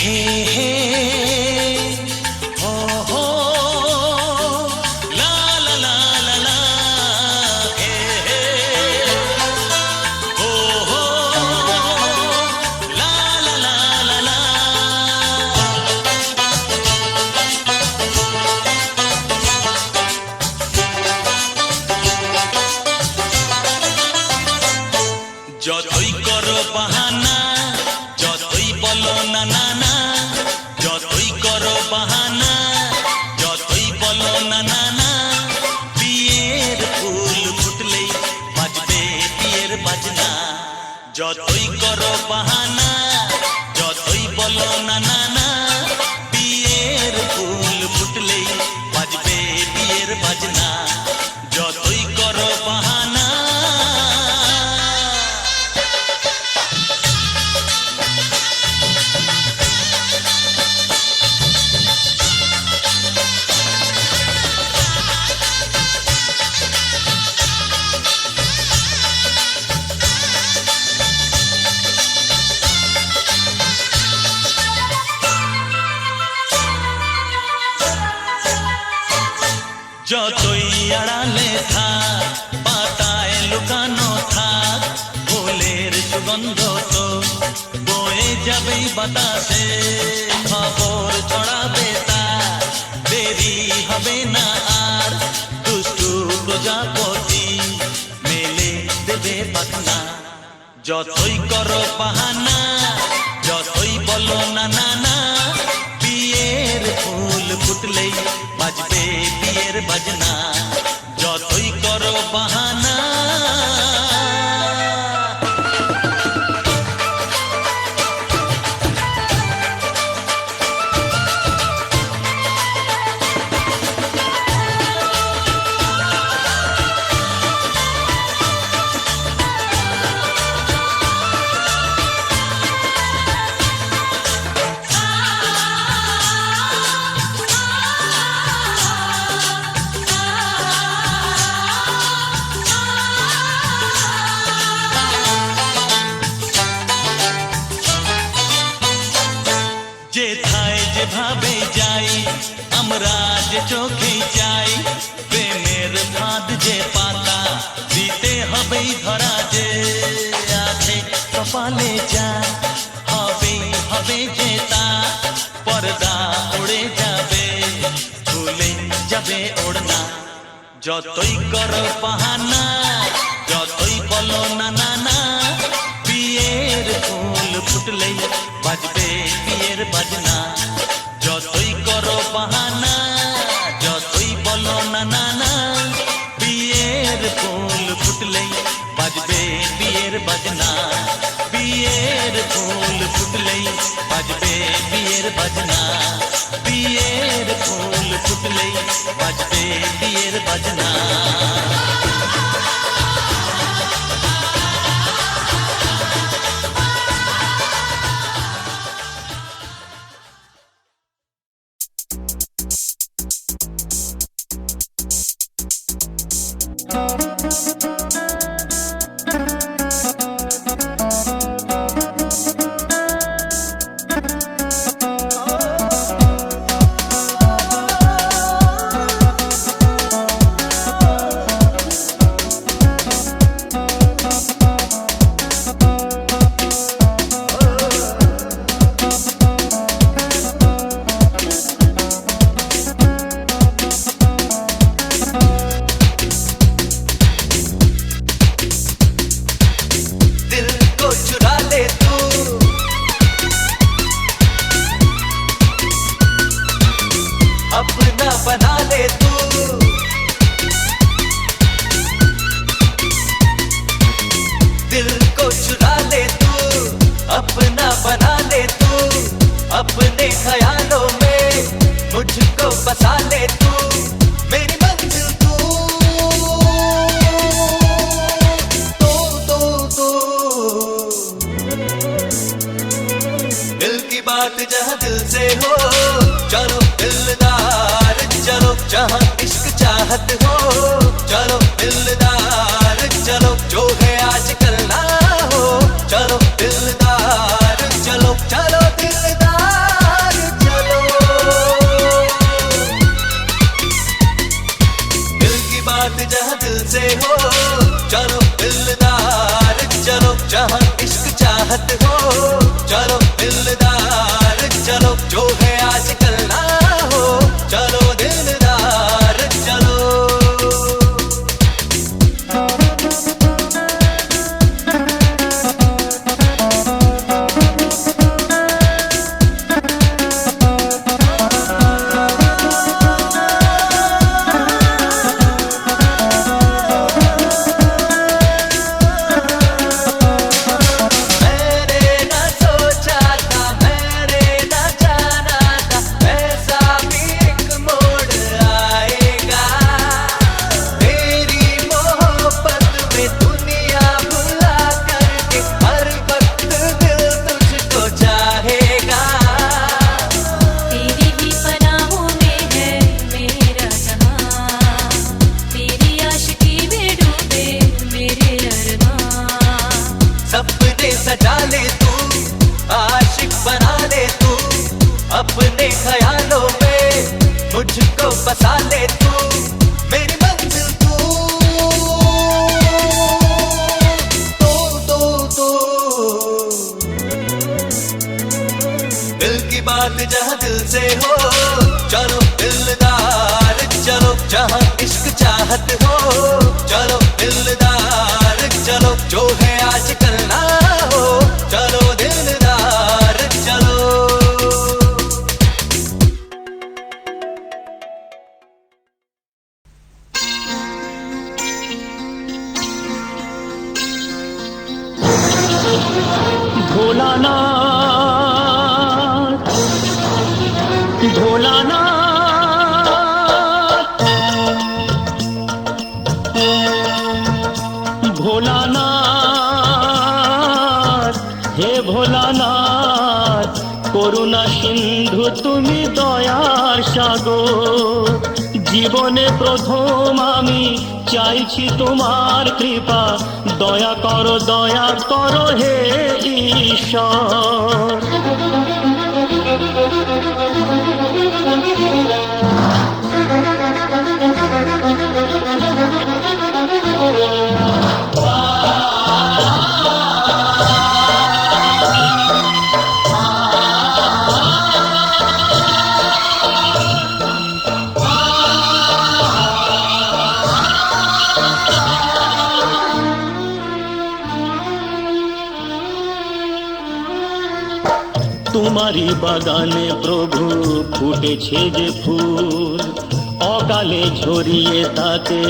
हे हे हो हो ला ला ला ला ला हे हे हो हो ला ला ला ला ला। যতই করো বাহানা যতই বলো না না না, যতই করো বাহানা যতই বলো না না না, বিয়ের ফুল ফুটলেই বাজবে বিয়ের বাজনা। যতই করো বাহানা যতই বলো না না না, বিয়ের ফুল ফুটলেই বাজবে বিয়ের বাজনা। যতই করো বাহানা যতই আড়ালে থাক পাতায় লুকানো থাক, ফুলের সুগন্ধ তো বয়ে যাবেই বাতাসে। খবর ছড়াবে তার দেরি হবে না আর, দুষ্টু প্রজাপতি মেলে দেবে পাখনা। যতই করো বাহানা যতই বলো না না না, বিয়ের ফুল ফুটলেই বাজবে বিয়ের বাজনা। যতই করো বাহানা যেথায় যেভাবে যাই আমরা যে চোখে চাই, প্রেমের ফাঁদ যে পাতা দিতে হবেই ধরা। যে আছে কপালে যা হবেই হবে যে তা, পর্দা উড়ে যাবে ভুলে যাবে ওড়না। যতই করো বাহানা যতই বলো না না না, বিয়ের ফুল ফুটলেই বাজবে বিয়ের বাজনা। যতই করো বাহানা যতই বলো না না না, বিয়ের ফুল ফুটলেই বাজবে বিয়ের বাজনা। বিয়ের ফুল ফুটলেই বাজবে বিয়ের বাজনা। বিয়ের ফুল ফুটলেই বাজবে বিয়ের বাজনা। अपना बना ले तू, दिल को चुरा ले तू, अपना बना ले तू, अपने ख्यालों में मुझको बसा ले तू, मेरी मंजिल तू, दिल की बात जहाँ दिल से हो, चलो दिलदार चलो, जहाँ इश्क चाहत हो, चलो दिलदार चलो, जो है आज कल ना हो, चलो दिलदार चलो, चलो दिलदार। ले तू, आशिक बना ले तू, अपने ख्यालों में मुझको बसा ले तू, मेरी मंजिल तू, तो दिल की बात जहाँ दिल से हो, चलो दिलदार चलो, जहाँ इश्क चाहत हो, चलो दिलदार चलो, जो है आज कल ना हो, चलो दिलदार चलो। भोलानाथ भोलानाथ भोलानाथ हे भोलानाथ, করুণা সিন্ধু তুমি দয়ার সাগর, জীবনে প্রথম আমি চাইছি তোমার কৃপা, দয়া করো হে ঈশ্বর। তোমারি বাগানে প্রভু ফুটেছে যে ফুল, অকালে ঝরিয়ে তাতে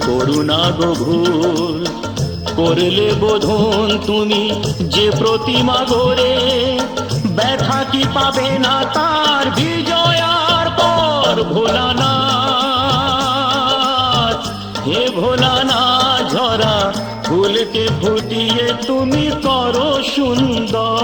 করুণা গভুর, করলে বোধন তুমি যে প্রতিমা গড়ে, ব্যথা কি পাবে না তার বিজয়ার পর। ভোলানাথ হে ভোলানাথ, ঝরা ফুলকে ফুটিয়ে তুমি করো সুন্দর।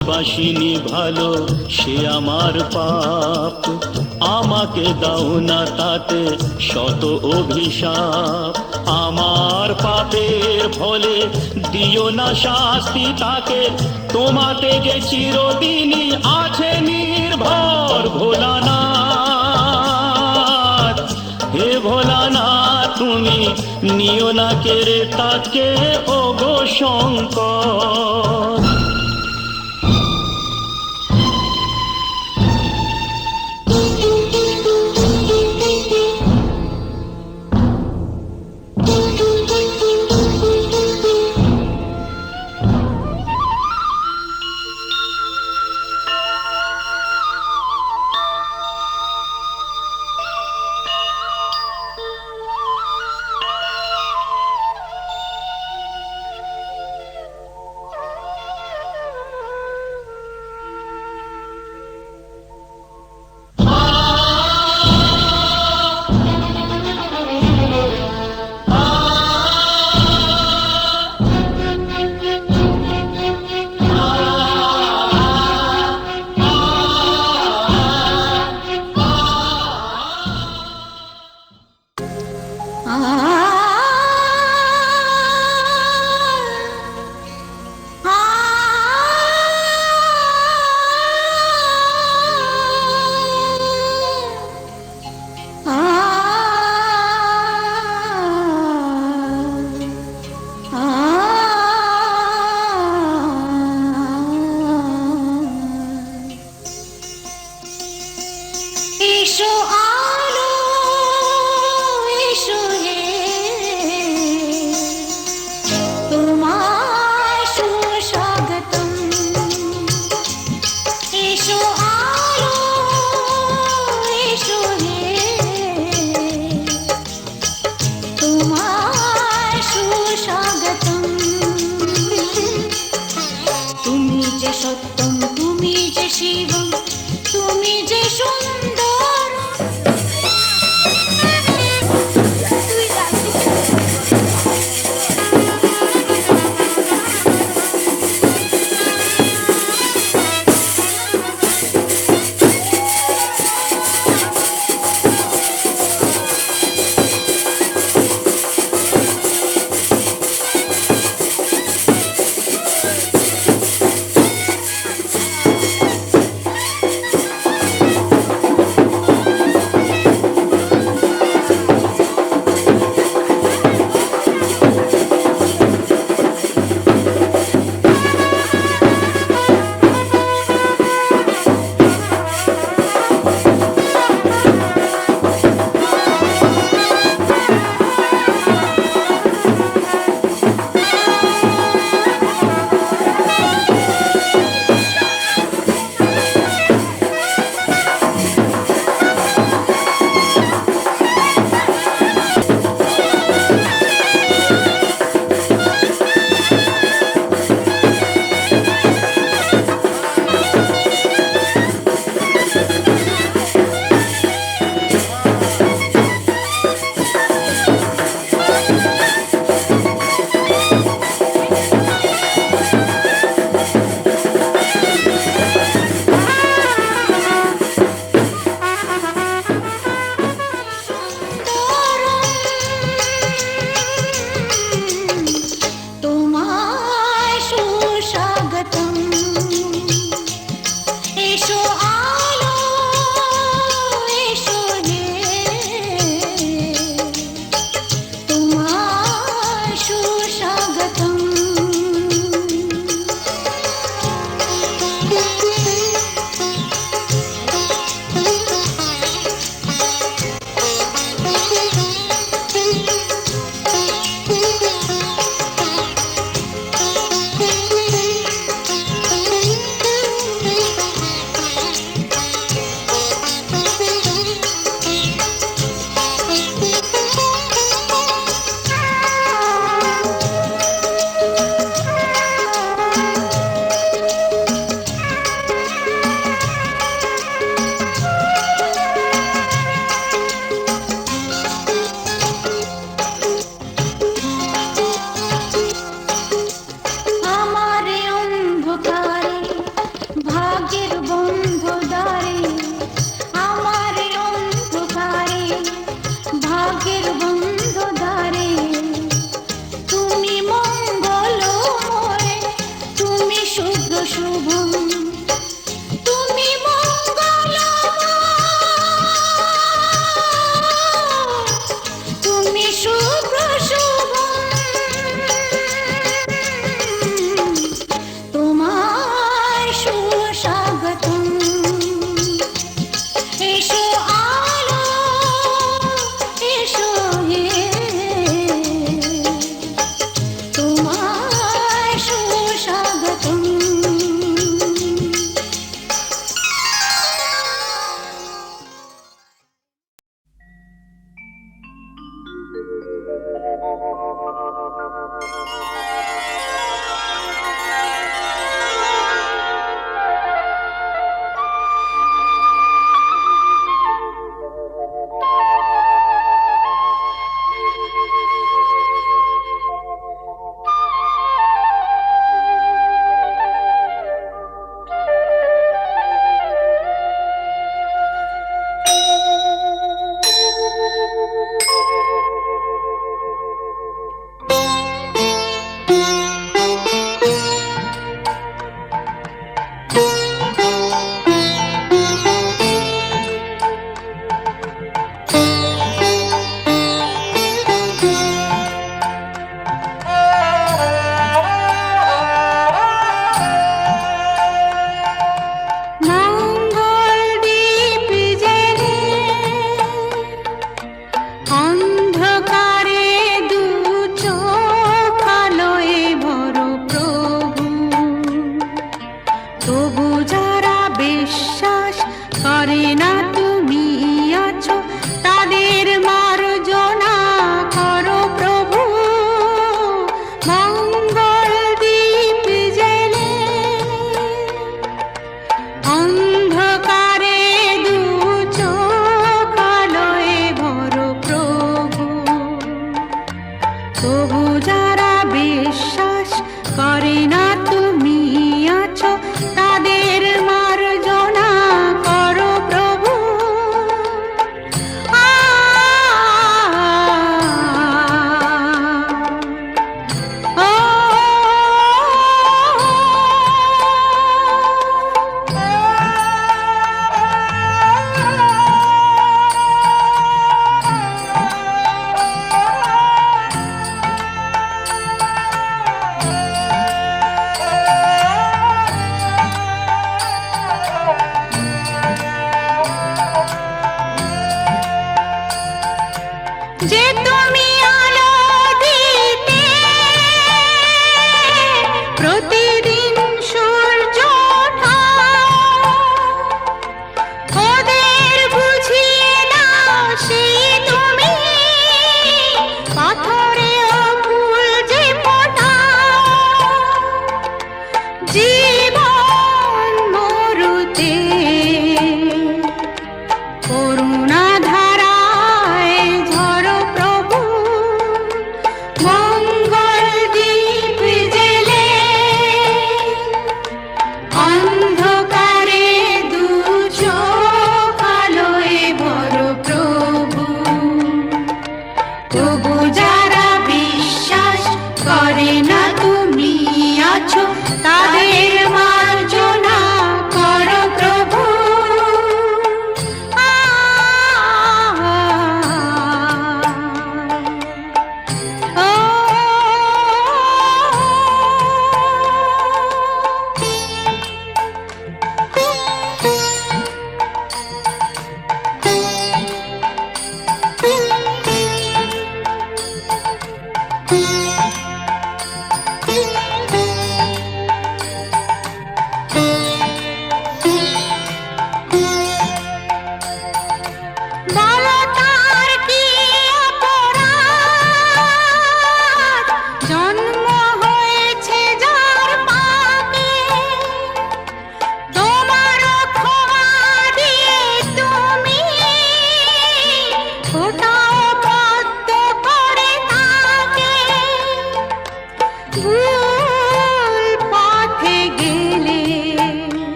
বাসিনী ভালো সে আমার পাপ, আমাকে দাও না তাতে শত অভিশাপ, আমার পাপের ফলে দিও না শাস্তি তাকে, তোমাতে যে চিরদিনই আছে নির্ভর। ভোলানাথ হে ভোলানাথ, তুমি নিও না কেড়ে তাকে ওগো শঙ্কর। যে সত্যম, তুমি যে শিবম, তুমি যে সুন্দর।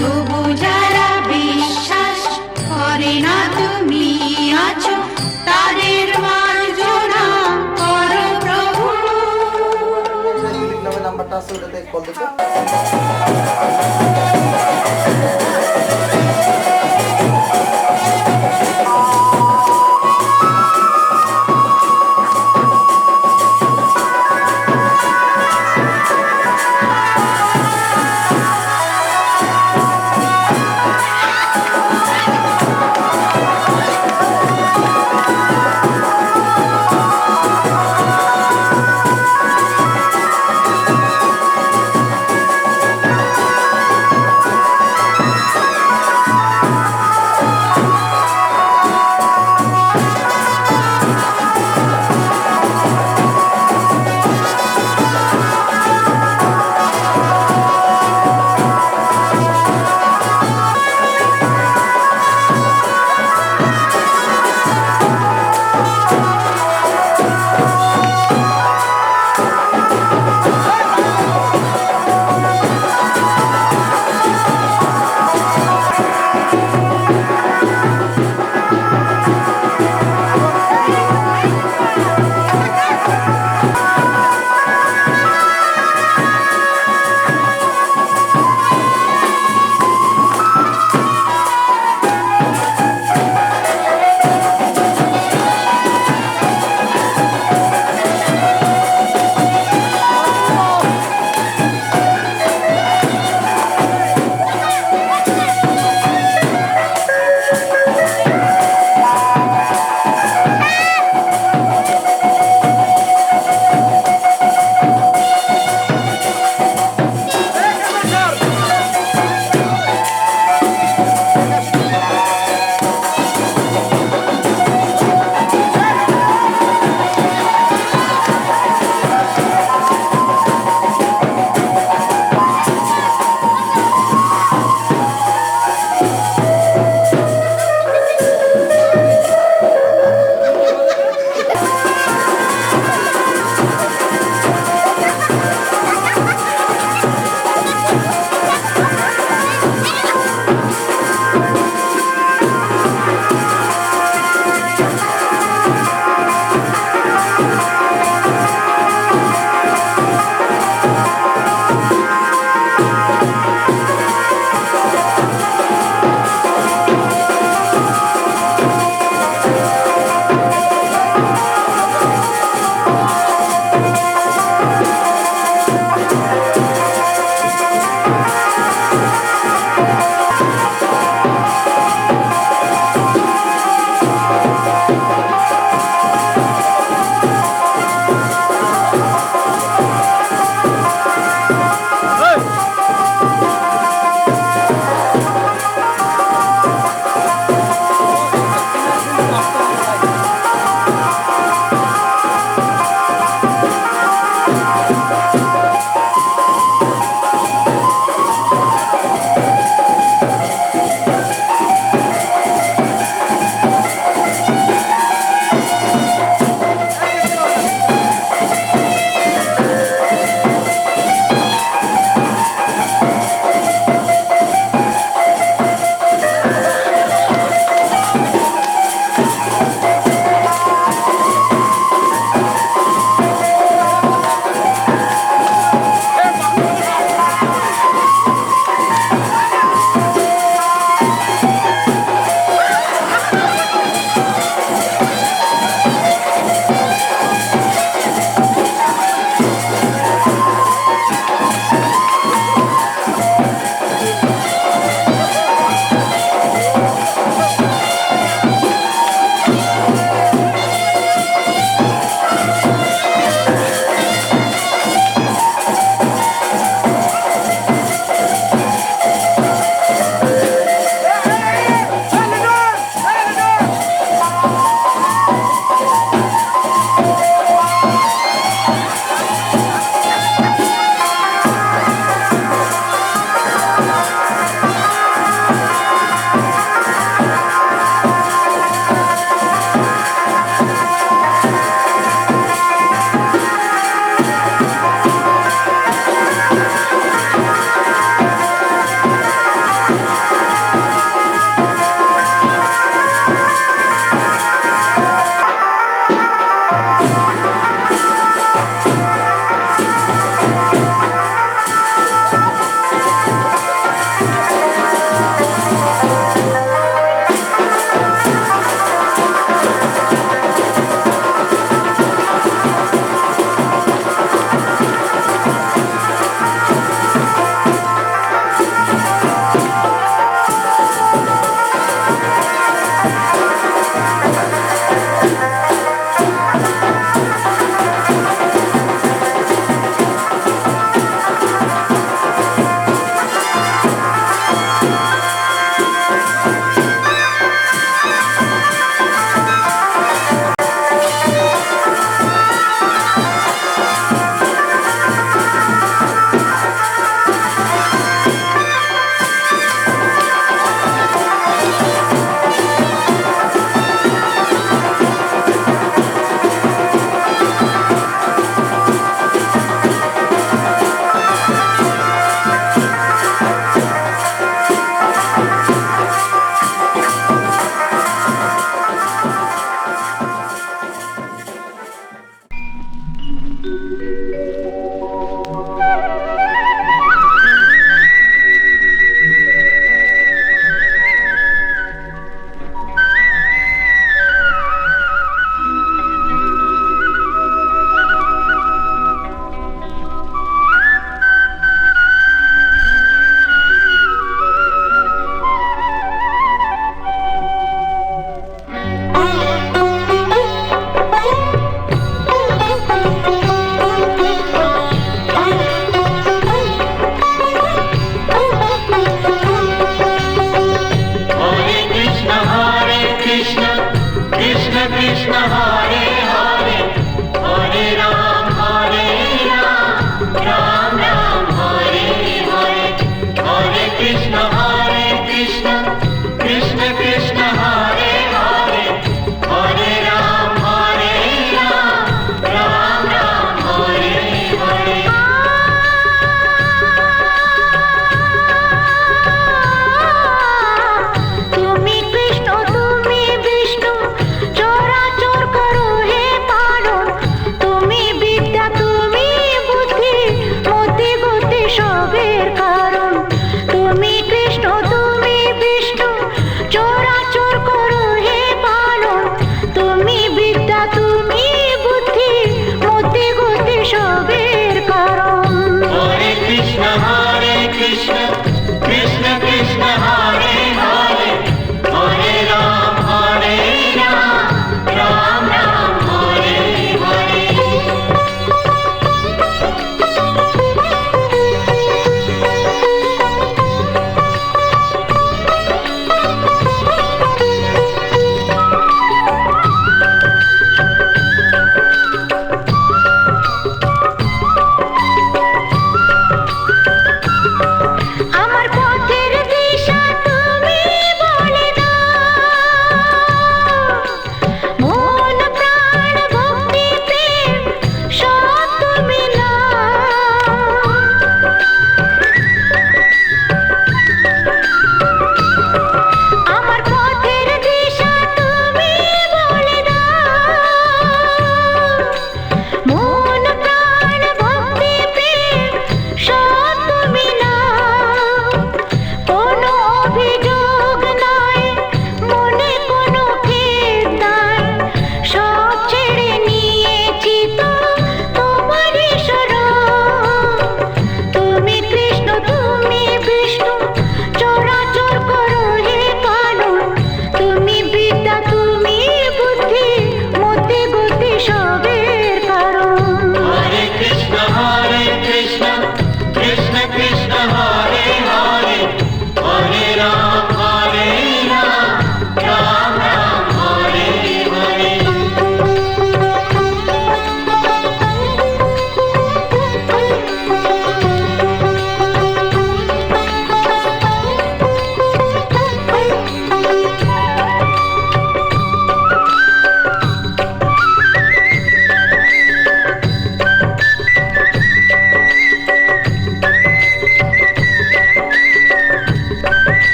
তবু যারা বিশ্বাস করে না তুমি আছো, তাদের মার্জনা করো প্রভু। নাম্বারটা আছে ওটাতে কল দিতে।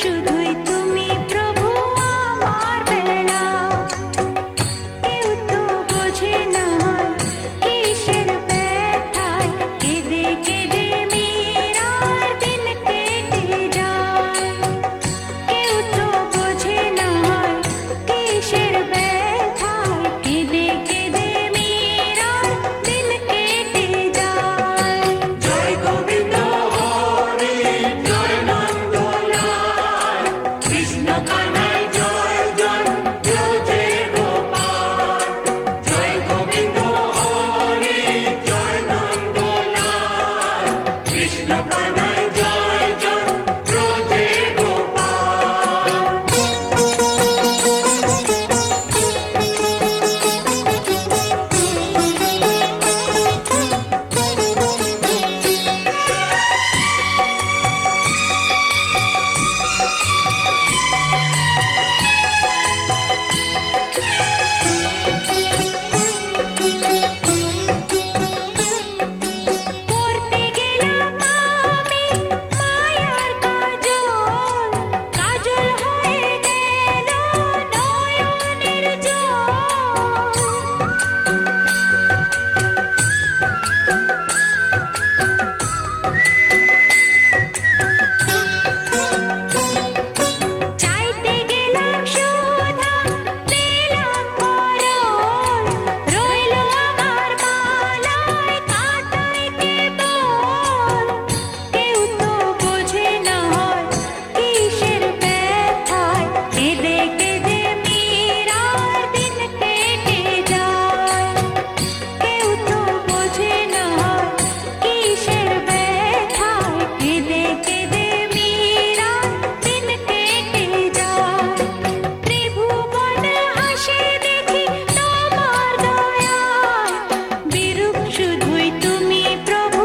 শুধুই তুমি প্রভু আমার বেলা কেউ তো বোঝে না কিসের ব্যথায় কেঁদে কেঁদে মীরার দিন কেটে যায় কেউ তো বোঝে না কিসের ব্যথায় কেঁদে কেঁদে মীরার দিন কেটে যায় জয় গোবিন্দ হরি জয় নন্দলাল কৃষ্ণ কানাই জয় জয় ব্রজে গোপাল জয় গোবিন্দ হরি জয় নন্দলাল কৃষ্ণ কানাই জয় জয় ব্রজে গোপাল করতে গেলাম আমি মায়ার কাজল কাজল হয়ে গেল নয়নের জল চাইতে গেলাম সুধা পেলাম মরণ রইল আমার মালায় কাটায় কেবল কেউ তো বোঝে না কিসের ব্যথায় কেঁদে কেঁদে মীরার দিন কেটে যায় কেউ তো বোঝে না কিসের ব্যথায় কেঁদে কেঁদে মীরার দিন কেটে যায় ত্রিভুবন হাসে দেখি তোমার দয়ায় বিরূপ শুধুই তুমি প্রভু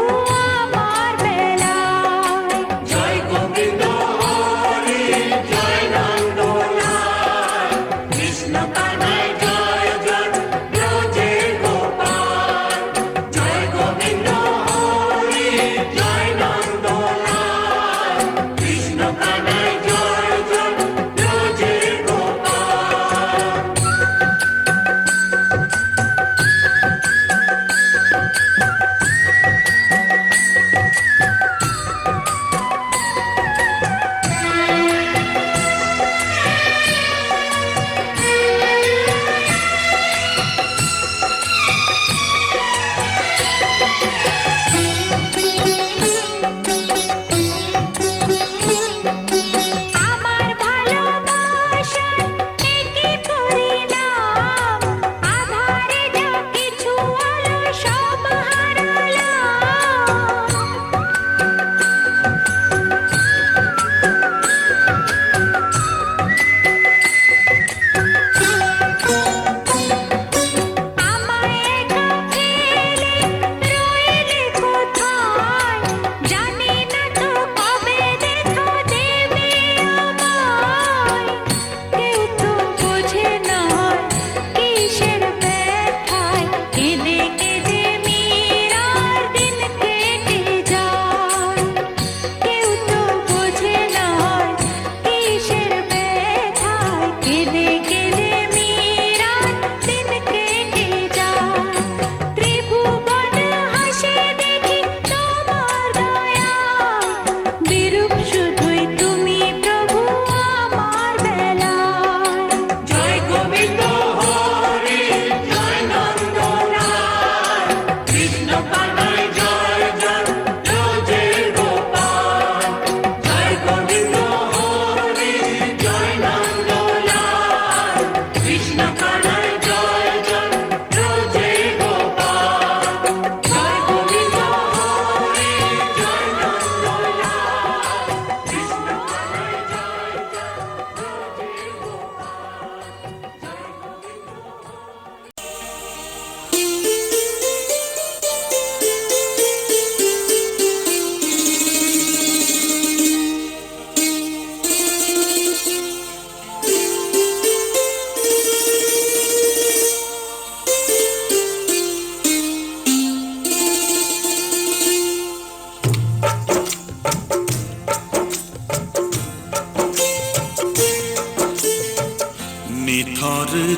আমার বেলায় জয় গোবিন্দ হরি জয় নন্দলাল কৃষ্ণ কানাই জয় জয় ব্রজে গোপাল জয় গোবিন্দ হরি জয় নন্দলাল কৃষ্ণ কানাই জয় জয় ব্রজে গোপাল আমার ভালোবাসার একই পরিণাম আধারে যা কিছু আলো সব হারালাম আমায় একা ফেলে রইলে কোথায় জানি না তো কবে দেখা দেবে আমায় কেউ তো বোঝে না কিসের ব্যথায় কেঁদে কেঁদে মীরার দিন কেটে যায় কেউ তো বোঝে না কিসের ব্যথায় কেঁদে কেঁদে মীরার দিন কেটে যায় ত্রিভুবন হাসে দেখি তোমার দয়ায় বিরূপ শুধুই তুমি প্রভু আমার বেলায় জয় গোবিন্দ হরি জয় নন্দলাল কৃষ্ণ কানাই জয় জয় ব্রজে গোপাল জয় গোবিন্দ হরি জয় নন্দলাল কৃষ্ণ কানাই জয় জয় ব্রজে গোপাল জয় গোবিন্দ হরি জয় নন্দলাল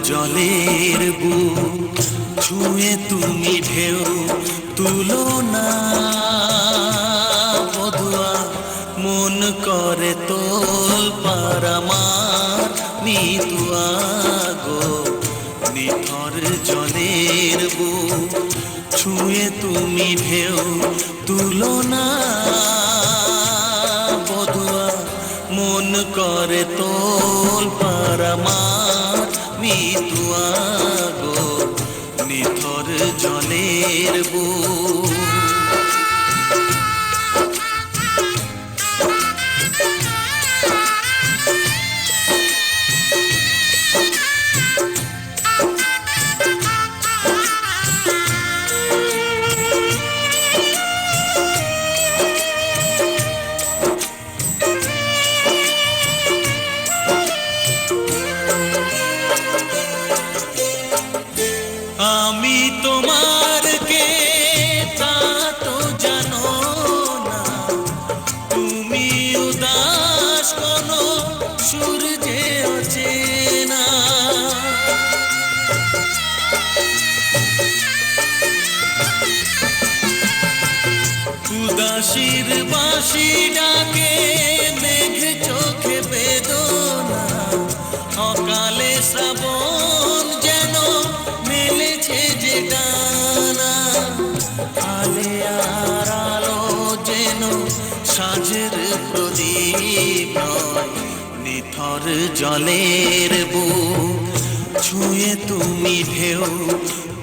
জলের বুক ছুঁয়ে তুমি ঢেউ তুলো না বধুয়া মন করে তোল পার আমার নিতুয়া গো নিথর জলের বুক ছুঁয়ে তুমি ঢেউ তুলো না বধুয়া মন করে তোল পার আমার মিতুয়া গো নিথর জলের বুক আমি তোমার কে তা তো জানো না তুমি উদাস কোনো সূর্যে অচেনা উদাসীর বাঁশি ডাকে মেঘ চোখে বেদনা অকালে শ্রাবণ যেন মেলেছে যে ডানা আলে আর আলো যেন সাঁঝের প্রদীপ নয় নিথর জলের বুক ছুঁয়ে তুমি ঢেউ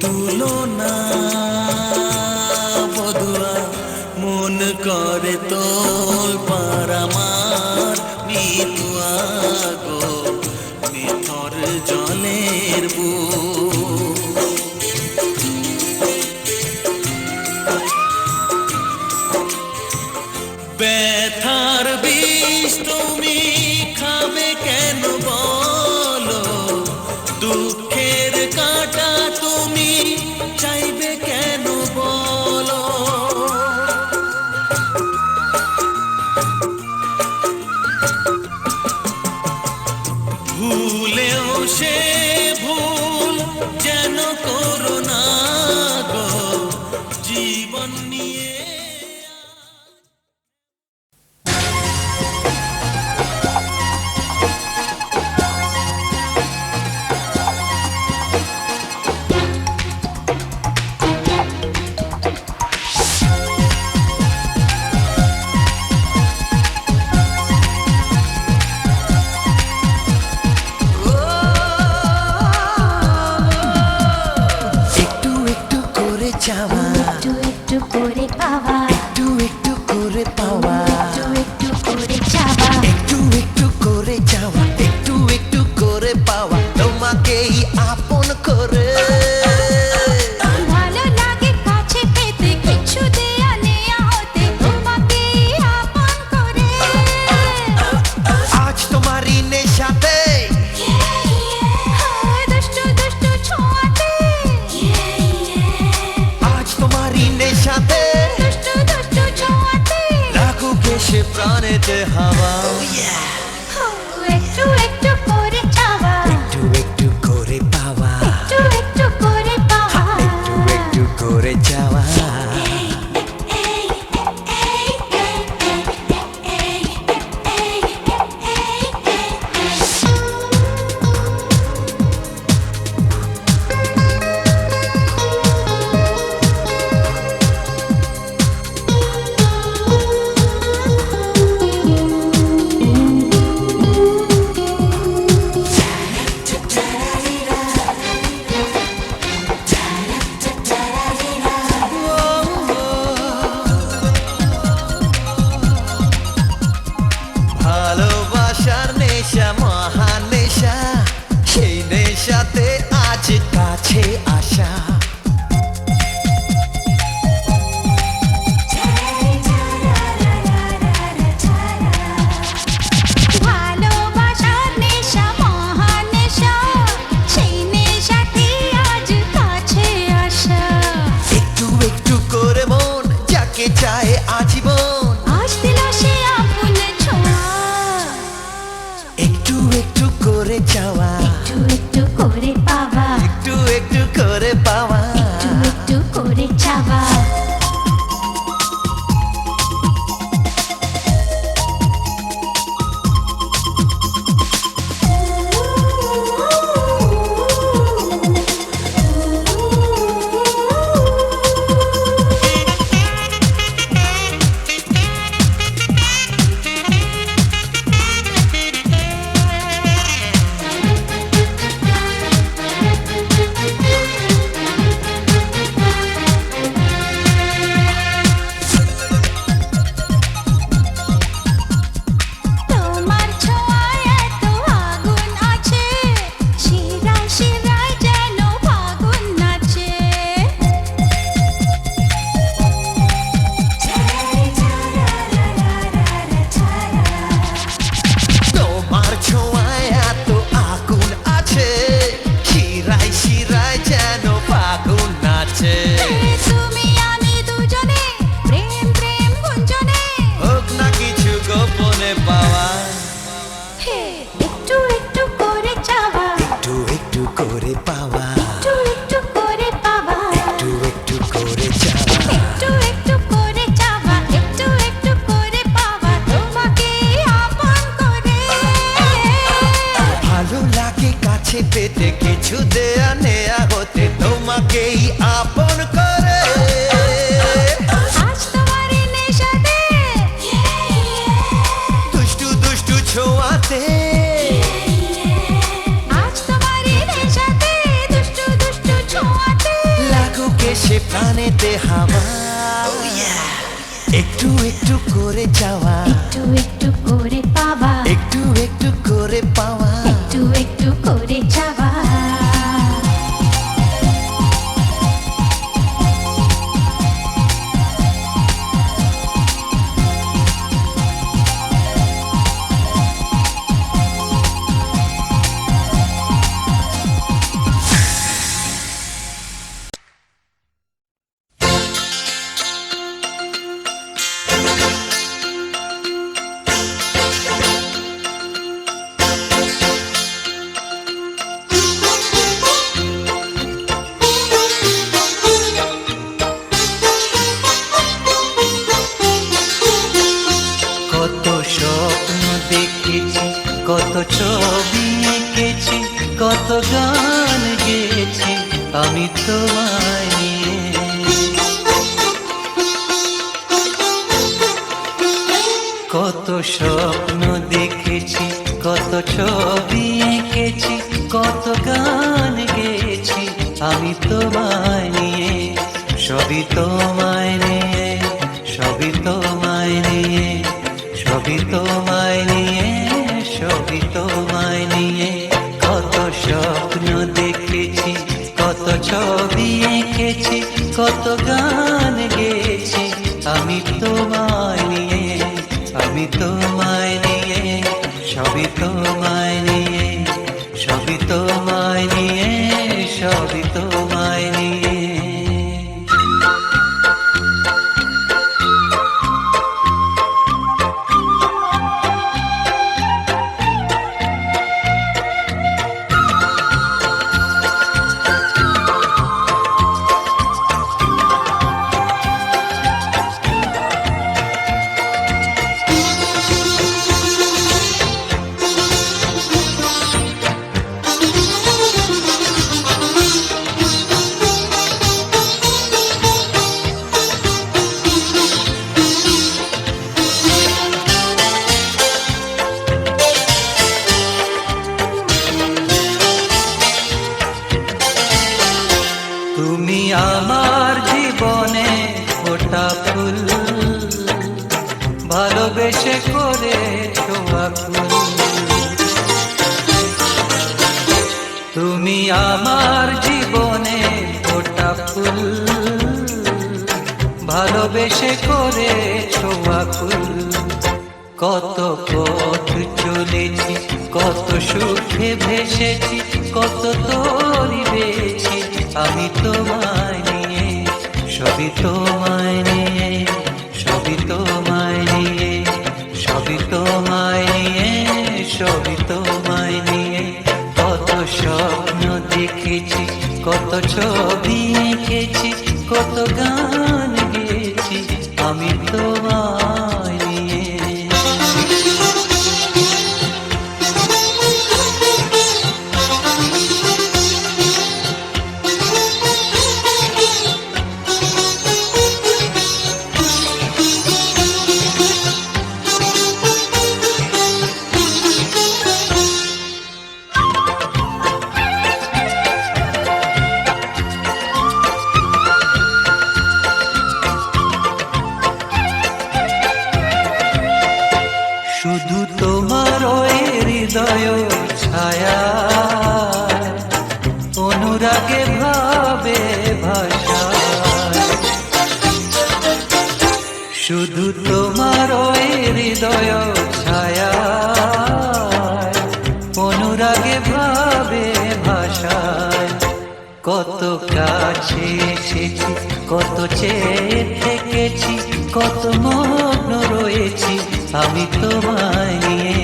তুলো না বধুয়া মন করে তোল পার আমার মিতুয়া গো নিথর জলের বুক ব্যথার বিষ তুমি খাবে কেন বলো দুঃখের কাঁটা তুমি চাইবে কেন বলো ভুলেও সে ভুল যেন করো না গো জীবন নিয়ে একটু একটু করে পাওয়া একটু একটু করে পাওয়া একটু একটু করে চাওয়া একটু একটু করে যাওয়া একটু একটু করে পাওয়া তোমাকেই আপন করে ভালো লাগে কাছে পেতে কিছু দেয়া নেয়া হতে তোমাকে আপন করে আজ তোমারই নেশাতে দুষ্টু দুষ্টু ছোঁয়াতে আজ তোমারই নেশাতে দুষ্টু দুষ্টু ছোঁয়াতে লাগুক এসে প্রাণেতে হাওয়া একটু একটু করে চাওয়া একটু একটু করে পাওয়া একটু একটু করে পাওয়া একটু একটু করে যাওয়া কিছু দেয়া নেয়া হতে তোমাকেই আপন করে। আজ তোমারই নেশাতে দুষ্টু দুষ্টু ছোঁয়াতে আজ তোমারই নেশাতে দুষ্টু দুষ্টু ছোঁয়াতে লাগুক এসে প্রাণেতে হাওয়া। একটু একটু করে যাওয়া, একটু একটু করে পাওয়া, একটু একটু করে পাওয়া। একটু একটু করে যাওয়া। কত স্বপ্ন দেখেছি, কত ছবি এঁকেছি, কত গান গেয়েছি আমি তোমায় নিয়ে। কত স্বপ্ন দেখেছি, কত ছবি এঁকেছি, কত গান গেয়েছি আমি তোমায় নিয়ে। সবই তোমায় নিয়ে, সবই তোমায় নিয়ে, সবই তোমায় নিয়ে, সবই তোমায় নিয়ে। কত স্বপ্ন দেখেছি, কত ছবি এঁকেছি, কত গান গেয়েছি আমি তোমায় নিয়ে। আমি তোমায় নিয়ে, সবই তোমায় নিয়ে, সবই তোমায় নিয়ে, সবই তোমায় নিয়ে। তুমি আমার জীবনে ফোটা ফুল, ভালোবেসে করে ছোঁয়া ফুল। তুমি আমার জীবনে ফোটা ফুল, ভালোবেসে করে ছোঁয়া ফুল। কত পথ চলেছি, কত সুখে ভেসেছি, কত তরি বেছি আমি তোমায় নিয়ে। সবই তোমায় নিয়ে, সবই তোমায় নিয়ে, সবই তোমায় নিয়ে, সবই তোমায় নিয়ে। কত স্বপ্ন দেখেছি, কত ছবি এঁকেছি, কত গান গেয়েছি আমি তোমায় নিয়ে। শুধু তোমার ওই হৃদয় ছায়া, অনুরাগে ভাবে ভাষা। শুধু তোমার ওই হৃদয় ছায়া, অনুরাগে ভাবে ভাষায়। কত কাছে এসেছি, কত চেয়ে থেকেছি, কত মগ্ন রয়েছি আমি তোমায় নিয়ে।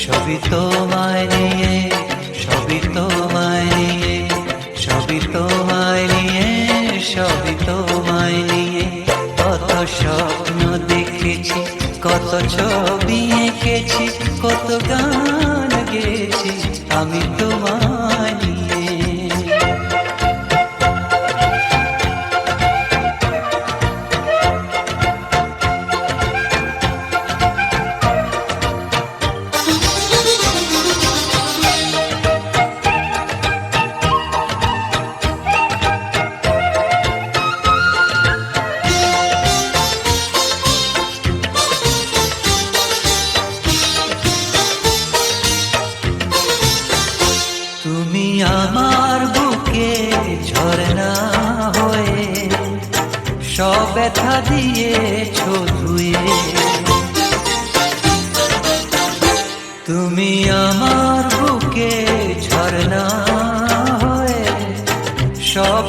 সবই তোমায় নিয়ে, সবই তোমায় নিয়ে, সবই তোমায় নিয়ে, সবই তোমায় নিয়ে। কত স্বপ্ন দেখেছি, কত ছবি এঁকেছি, কত গান গেয়েছি আমি তোমায় নিয়ে। ব্যথা দিয়েছো ধুয়ে। তুমি আমার বুকে ঝরনা হয়ে সব